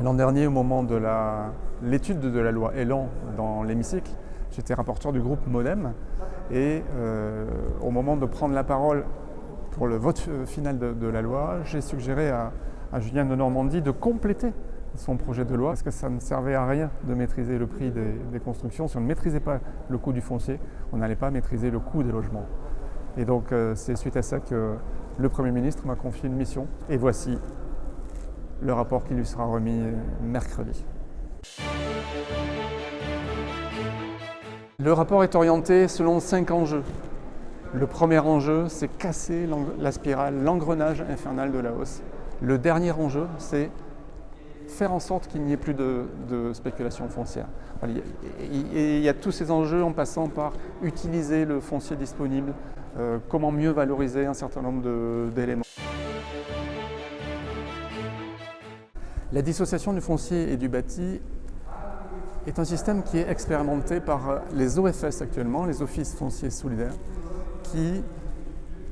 L'an dernier, au moment de l'étude de la loi Elan dans l'hémicycle, j'étais rapporteur du groupe Modem et au moment de prendre la parole pour le vote final de la loi, j'ai suggéré à Julien Denormandie de compléter son projet de loi parce que ça ne servait à rien de maîtriser le prix des constructions. Si on ne maîtrisait pas le coût du foncier, on n'allait pas maîtriser le coût des logements. Et donc c'est suite à ça que le Premier ministre m'a confié une mission et voici le rapport qui lui sera remis mercredi. Le rapport est orienté selon 5 enjeux. Le premier enjeu, c'est casser la spirale, l'engrenage infernal de la hausse. Le dernier enjeu, c'est faire en sorte qu'il n'y ait plus de spéculation foncière. Il y a tous ces enjeux en passant par utiliser le foncier disponible, comment mieux valoriser un certain nombre d'éléments. La dissociation du foncier et du bâti est un système qui est expérimenté par les OFS actuellement, les Offices fonciers solidaires, qui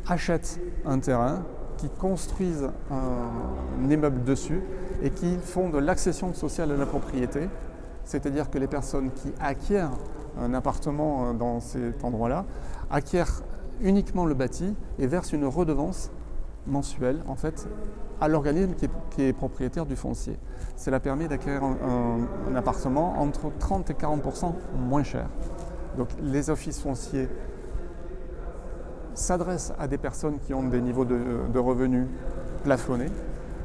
achètent un terrain, qui construisent un immeuble dessus et qui font de l'accession sociale à la propriété, c'est-à-dire que les personnes qui acquièrent un appartement dans cet endroit-là acquièrent uniquement le bâti et versent une redevance mensuelle en fait à l'organisme qui est propriétaire du foncier. Cela permet d'acquérir un appartement entre 30 et 40% moins cher. Donc les offices fonciers s'adressent à des personnes qui ont des niveaux de revenus plafonnés.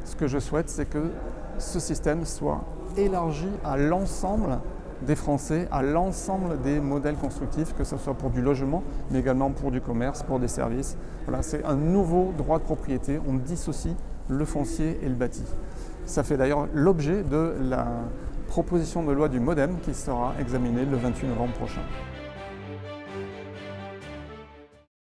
Ce que je souhaite, c'est que ce système soit élargi à l'ensemble des Français, à l'ensemble des modèles constructifs, que ce soit pour du logement, mais également pour du commerce, pour des services. Voilà, c'est un nouveau droit de propriété. On dissocie le foncier et le bâti. Ça fait d'ailleurs l'objet de la proposition de loi du Modem qui sera examinée le 28 novembre prochain.